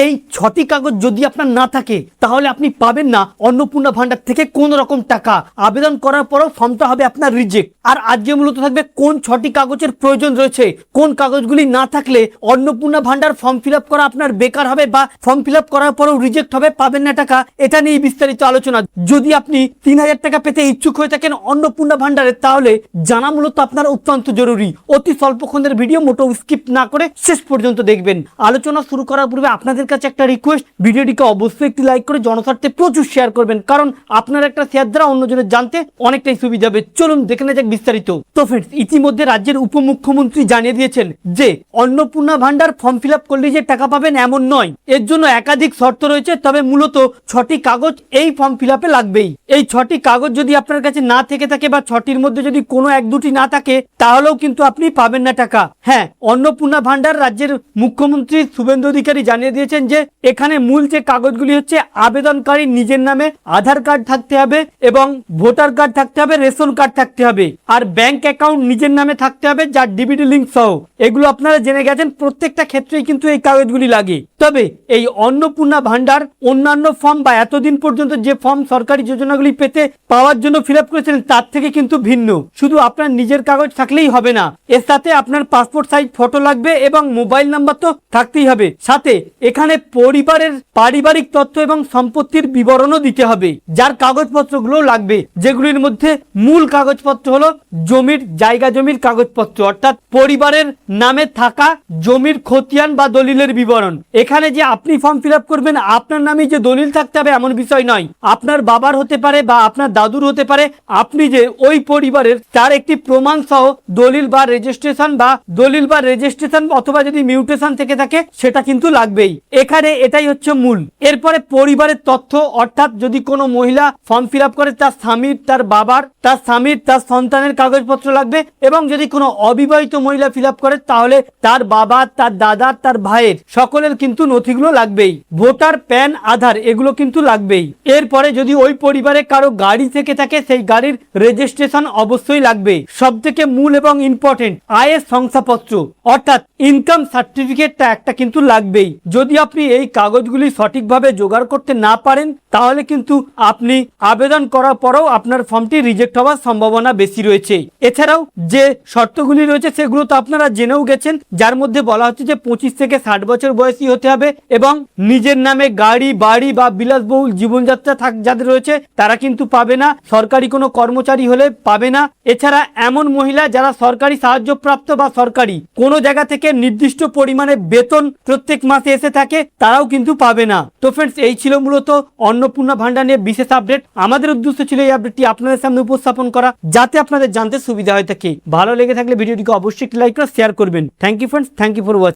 এই 6টি কাগজ যদি আপনার না থাকে তাহলে আপনি পাবেন না অন্নপূর্ণা ভান্ডার থেকে কোন রকম টাকা। আবেদন করার পরেও ফর্মটা হবে আপনার রিজেক্ট। আর আজকে মূলত থাকবে কোন 6টি কাগজের প্রয়োজন রয়েছে, কোন কাগজগুলি না থাকলে অন্নপূর্ণা ভান্ডার ফর্ম ফিল আপ করা আপনার বেকার হবে বা ফর্ম ফিল আপ করার পরেও রিজেক্ট হবে, পাবেন না টাকা। এটা নিয়ে বিস্তারিত আলোচনা। যদি আপনি 3000 টাকা পেতে ইচ্ছুক হয়ে থাকেন অন্নপূর্ণা ভান্ডারে, তাহলে জানা মূলত আপনার অত্যন্ত জরুরি। অতি স্বল্পক্ষণের ভিডিও, মোটো স্কিপ না করে শেষ পর্যন্ত দেখবেন। আলোচনা শুরু করার পূর্বে আপনাদের কাছে একটা রিকোয়েস্ট, ভিডিওটিকে অবশ্যই একটি লাইক করে জনস্বার্থে প্রচুর শেয়ার করবেন, কারণ আপনার একটা শেয়ার দ্বারা অন্যজনের জানতে অনেকটাই সুবিধা হবে। চলুন দেখে নেওয়া যাক বিস্তারিত। তো ফ্রেন্ডস, ইতিমধ্যে রাজ্যের উপমুখ্যমন্ত্রী জানিয়ে দিয়েছেন যে অন্নপূর্ণা ভান্ডার ফর্ম ফিল আপ করলে যে টাকা পাবেন এমন নয়, এর জন্য একাধিক শর্ত রয়েছে। তবে মূলত 6টি কাগজ এই ফর্ম ফিল আপে লাগবেই। এই 6টি কাগজ যদি আপনার কাছে না থেকে থাকে বা 6টির মধ্যে যদি কোনো 1-2টি না থাকে, তাহলেও কিন্তু আপনি পাবেন না টাকা। হ্যাঁ, অন্নপূর্ণা ভান্ডার রাজ্যের মুখ্যমন্ত্রী শুভেন্দু অধিকারী জানিয়ে দিয়েছেন যে এখানে মূল যে কাগজগুলি হচ্ছে আবেদনকারী নিজের নামে আধার কার্ড থাকতে হবে এবং ভোটার কার্ড থাকতে হবে, রেশন কার্ড থাকতে হবে, আর ব্যাংক অ্যাকাউন্ট নিজের নামে থাকতে হবে যার ডিবিটি লিঙ্ক সহ। এগুলো আপনারা জেনে গেছেন, প্রত্যেকটা ক্ষেত্রেই কিন্তু এই কাগজগুলি লাগে। তবে এই অন্নপূর্ণা ভান্ডার অন্যান্য ফর্ম বা এতদিন পর্যন্ত যে ফর্ম সরকারি যোজনাগুলি পেতে পাওয়ার জন্য ফিল আপ করেছিলেন তার থেকে কিন্তু ভিন্ন। শুধু আপনার নিজের কাগজ থাকলেই হবে না, এর সাথে আপনার পাসপোর্ট সাইজ ফটো লাগবে এবং মোবাইল নাম্বার তো থাকতেই হবে। সাথে এখানে পরিবারের পারিবারিক তথ্য এবং সম্পত্তির বিবরণও দিতে হবে, যার কাগজপত্রগুলো লাগবে, যেগুলির মধ্যে মূল কাগজপত্র হলো জায়গা জমির কাগজপত্র, অর্থাৎ পরিবারের নামে থাকা জমির খতিয়ান বা দলিলের বিবরণ। এখানে যে আপনি ফর্ম ফিল আপ করবেন আপনার নামে যে দলিল থাকতে হবে এমন বিষয় নয়, আপনার বাবার হতে পারে বা আপনার দাদুর হতে পারে। আপনি যে ওই পরিবারের তার একটি প্রমাণ সহ দলিল বা রেজিস্ট্রেশন অথবা যদি মিউটেশন থেকে থাকে সেটা কিন্তু লাগবেই। এখানে এটাই হচ্ছে মূল। এরপরে পরিবারের তথ্য, অর্থাৎ যদি কোনো মহিলা ফর্ম ফিল আপ করে তার স্বামীর, তার বাবার, তার স্বামীর, তার সন্তানের কাগজপত্র লাগবে। এবং যদি কোনো অবিবাহিত মহিলা ফিল আপ করে তাহলে তার বাবা, তার দাদা, তার ভাইয়ের সকলের কিন্তু নথিগুলো লাগবেই। ভোটার, প্যান, আধার এগুলো কিন্তু লাগবেই। এরপরে যদি ওই পরিবারে কারো গাড়ি থেকে থাকে সেই গাড়ির রেজিস্ট্রেশন অবশ্যই লাগবে। সব থেকে মূল এবং ইম্পর্টেন্ট, আয়ের শংসাপত্র অর্থাৎ ইনকাম সার্টিফিকেটটা একটা কিন্তু লাগবেই। যদি আপনি এই কাগজগুলি সঠিকভাবে জোগাড় করতে না পারেন তাহলে কিন্তু আপনি আবেদন করার পরেও আপনার ফর্মটি রিজেক্ট হওয়ার সম্ভাবনা বেশি রয়েছে। এছাড়াও যে শর্তগুলি রয়েছে সেগুলো তো আপনারা জেনেও গেছেন, যার মধ্যে বলা হচ্ছে যে 25 থেকে 60 বছর বয়সী হতে হবে এবং নিজের নামে গাড়ি, বাড়ি বা বিলাসবহুল জীবনযাত্রা যাদের রয়েছে তারা কিন্তু পাবে না, সরকারি কোনো কর্মচারী হলে পাবে না। এছাড়া এমন মহিলা যারা সরকারি সাহায্যপ্রাপ্ত বা সরকারি কোনো জায়গা থেকে নির্দিষ্ট পরিমাণে বেতন প্রত্যেক মাসে এসে থাকে তারাও কিন্তু পাবে না। তো ফ্রেন্ডস, এই ছিল মূলত অন্নপূর্ণা ভান্ডার নিয়ে বিশেষ আপডেট। আমাদের উদ্দেশ্য ছিল এই আপডেটটি আপনাদের সামনে উপস্থাপন করা, যাতে আপনাদের জানতে সুবিধা হয়ে থাকে। ভালো লেগে থাকলে ভিডিওটিকে অবশ্যই লাইক করে শেয়ার করবেন। Thank you friends, thank you for watching.